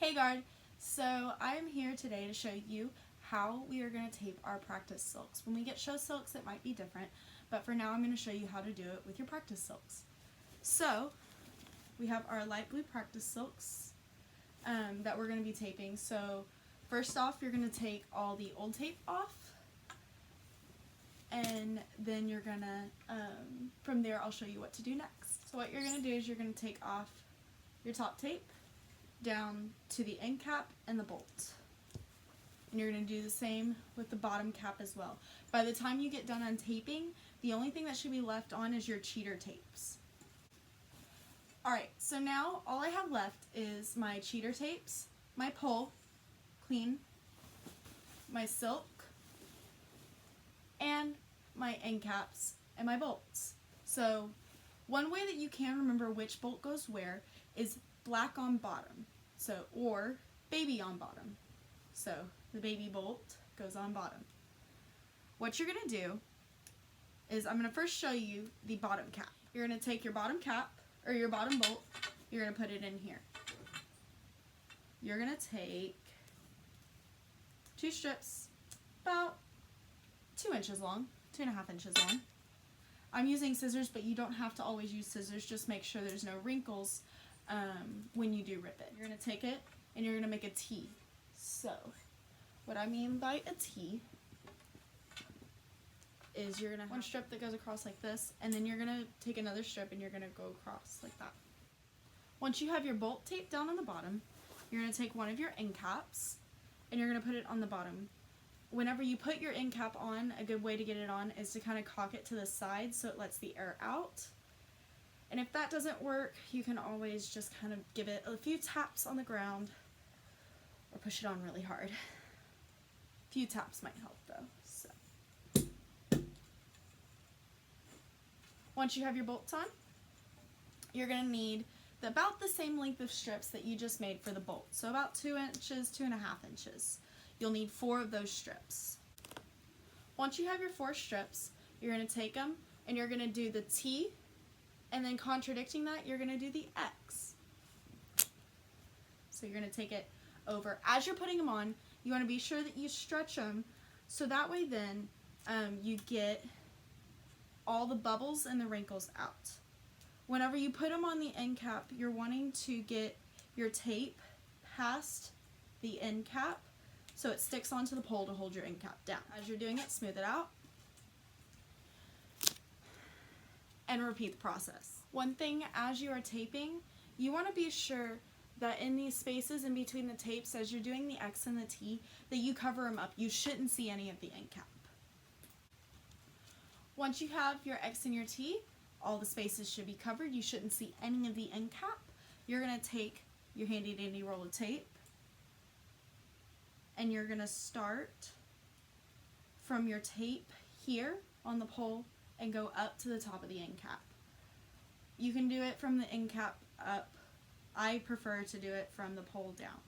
Hey guard, so I'm here today to show you how we are going to tape our practice silks. When we get show silks it might be different, but for now I'm going to show you how to do it with your practice silks. So we have our light blue practice silks that we're going to be taping. So first off you're going to take all the old tape off, and then you're going to, from there I'll show you what to do next. So what you're going to do is you're going to take off your top tape down to the end cap and the bolt. And you're going to do the same with the bottom cap as well. By the time you get done untaping, the only thing that should be left on is your cheater tapes. Alright, so now all I have left is my cheater tapes, my pole, clean, my silk, and my end caps and my bolts. So one way that you can remember which bolt goes where is black on bottom, or baby on bottom. So the baby bolt goes on bottom. What you're going to do is I'm going to first show you the bottom cap. You're going to take your bottom cap, or your bottom bolt, you're going to put it in here. You're going to take 2 strips about 2 inches long, 2.5 inches long. I'm using scissors, but you don't have to always use scissors. Just make sure there's no wrinkles when you do rip it. You're going to take it and you're going to make a T. So what I mean by a T is you're going to have one strip that goes across like this, and then you're going to take another strip and you're going to go across like that. Once you have your bolt taped down on the bottom, you're going to take one of your end caps and you're going to put it on the bottom. Whenever you put your end cap on, a good way to get it on is to kind of cock it to the side so it lets the air out. And if that doesn't work, you can always just kind of give it a few taps on the ground or push it on really hard. A few taps might help though. So once you have your bolts on, you're going to need about the same length of strips that you just made for the bolt. So about 2 inches, 2.5 inches. You'll need 4 of those strips. Once you have your 4 strips, you're going to take them and you're going to do the T, and then contradicting that, you're going to do the X. So you're going to take it over. As you're putting them on, you want to be sure that you stretch them so that way then you get all the bubbles and the wrinkles out. Whenever you put them on the end cap, you're wanting to get your tape past the end cap so it sticks onto the pole to hold your end cap down. As you're doing it, smooth it out and repeat the process. One thing as you are taping, you want to be sure that in these spaces in between the tapes, as you're doing the X and the T, that you cover them up. You shouldn't see any of the end cap. Once you have your X and your T, all the spaces should be covered. You shouldn't see any of the end cap. You're going to take your handy dandy roll of tape and you're going to start from your tape here on the pole and go up to the top of the end cap. You can do it from the end cap up. I prefer to do it from the pole down.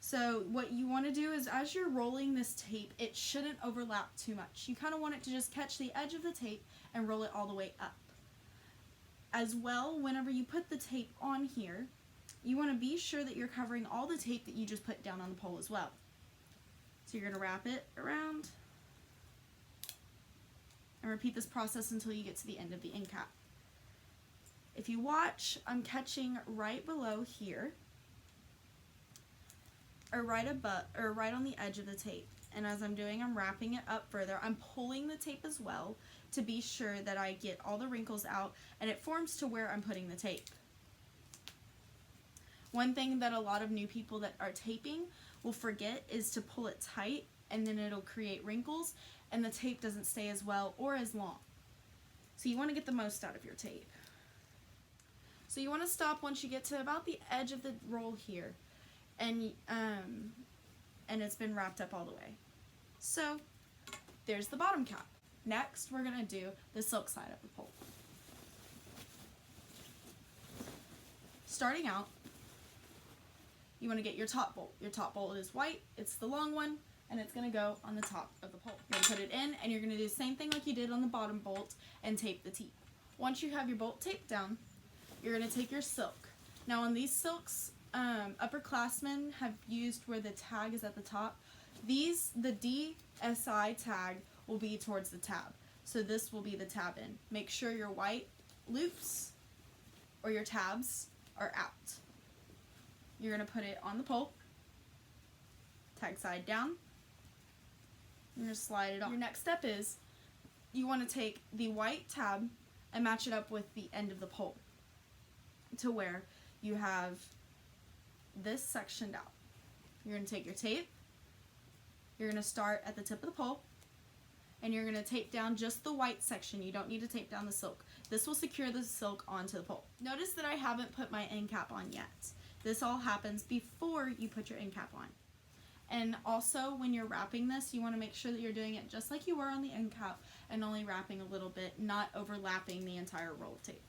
So what you want to do is as you're rolling this tape, it shouldn't overlap too much. You kind of want it to just catch the edge of the tape and roll it all the way up. As well, whenever you put the tape on here, you want to be sure that you're covering all the tape that you just put down on the pole as well. So you're going to wrap it around and repeat this process until you get to the end of the end cap. If you watch, I'm catching right below here, or right above, or right on the edge of the tape. And as I'm doing, I'm wrapping it up further. I'm pulling the tape as well to be sure that I get all the wrinkles out and it forms to where I'm putting the tape. One thing that a lot of new people that are taping will forget is to pull it tight, and then it'll create wrinkles and the tape doesn't stay as well or as long. So you want to get the most out of your tape. So you want to stop once you get to about the edge of the roll here, and it's been wrapped up all the way. So there's the bottom cap. Next we're going to do the silk side of the pole. Starting out, you want to get your top bolt. Your top bolt is white, it's the long one, and it's going to go on the top of the pole. You're going to put it in, and you're going to do the same thing like you did on the bottom bolt and tape the T. Once you have your bolt taped down, you're going to take your silk. Now on these silks, upperclassmen have used where the tag is at the top. The DSI tag will be towards the tab. So this will be the tab end. Make sure your white loops or your tabs are out. You're going to put it on the pole, tag side down. You're going to slide it on. Your next step is you want to take the white tab and match it up with the end of the pole to where you have this sectioned out. You're going to take your tape, you're going to start at the tip of the pole, and you're going to tape down just the white section. You don't need to tape down the silk. This will secure the silk onto the pole. Notice that I haven't put my end cap on yet. This all happens before you put your end cap on. And also when you're wrapping this, you want to make sure that you're doing it just like you were on the end cap and only wrapping a little bit, not overlapping the entire roll of tape.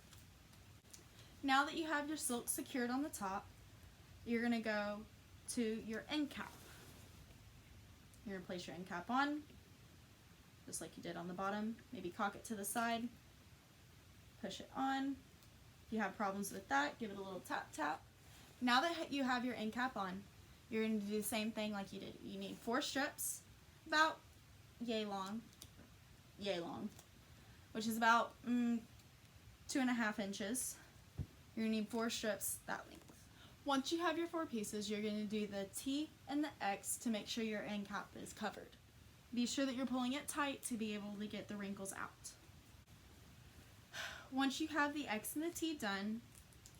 Now that you have your silk secured on the top, you're going to go to your end cap. You're going to place your end cap on, just like you did on the bottom. Maybe cock it to the side, push it on. If you have problems with that, give it a little tap tap. Now that you have your end cap on, you're going to do the same thing like you did. You need 4 strips, about yay long, which is about 2.5 inches. You're going to need 4 strips that length. Once you have your 4 pieces, you're going to do the T and the X to make sure your end cap is covered. Be sure that you're pulling it tight to be able to get the wrinkles out. Once you have the X and the T done,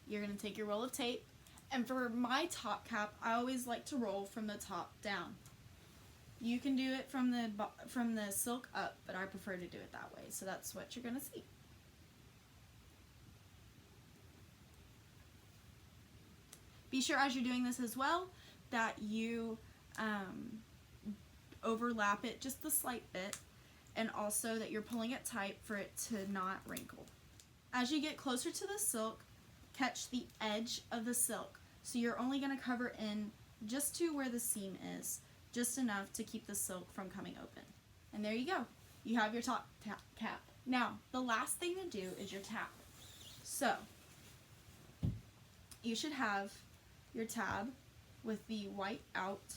you're going to take your roll of tape, and for my top cap, I always like to roll from the top down. You can do it from the silk up, but I prefer to do it that way, so that's what you're going to see. Be sure as you're doing this as well that you overlap it just a slight bit, and also that you're pulling it tight for it to not wrinkle. As you get closer to the silk, catch the edge of the silk. So you're only going to cover in just to where the seam is, just enough to keep the silk from coming open. And there you go. You have your top cap. Now, the last thing to do is your tab. So, you should have your tab with the white out.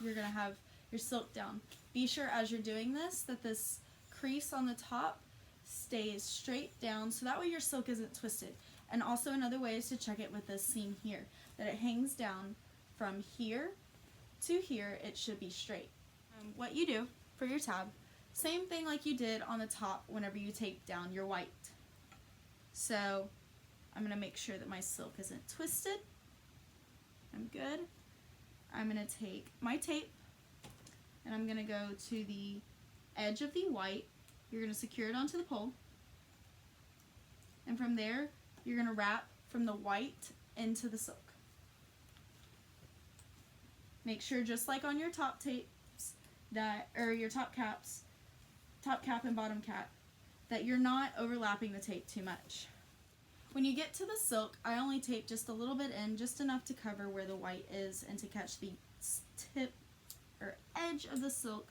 You're going to have your silk down. Be sure as you're doing this that this crease on the top stays straight down so that way your silk isn't twisted. And also another way is to check it with this seam here, that it hangs down from here to here. It should be straight. What you do for your tab, same thing like you did on the top whenever you tape down your white. So I'm going to make sure that my silk isn't twisted. I'm good. I'm going to take my tape and I'm going to go to the edge of the white. You're going to secure it onto the pole. And from there, you're going to wrap from the white into the silk. Make sure, just like on your top tapes, or your top caps, top cap and bottom cap, that you're not overlapping the tape too much. When you get to the silk, I only tape just a little bit in, just enough to cover where the white is and to catch the tip or edge of the silk.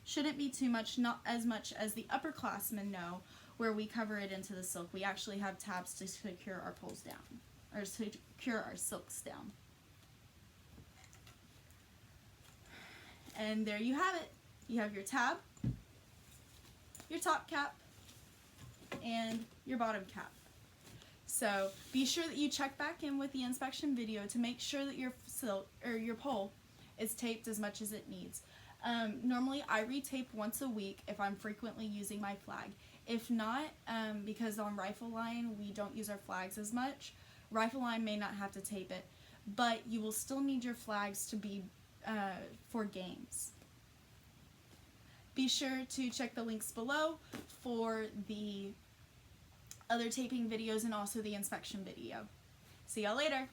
Shouldn't be too much, not as much as the upperclassmen know, where we cover it into the silk. We actually have tabs to secure our poles down, or secure our silks down. And there you have it. You have your tab, your top cap, and your bottom cap. So be sure that you check back in with the inspection video to make sure that your silk or your pole is taped as much as it needs. Normally I retape once a week if I'm frequently using my flag. If not, because on Rifle Line we don't use our flags as much, Rifle Line may not have to tape it, but you will still need your flags to be for games. Be sure to check the links below for the other taping videos and also the inspection video. See y'all later!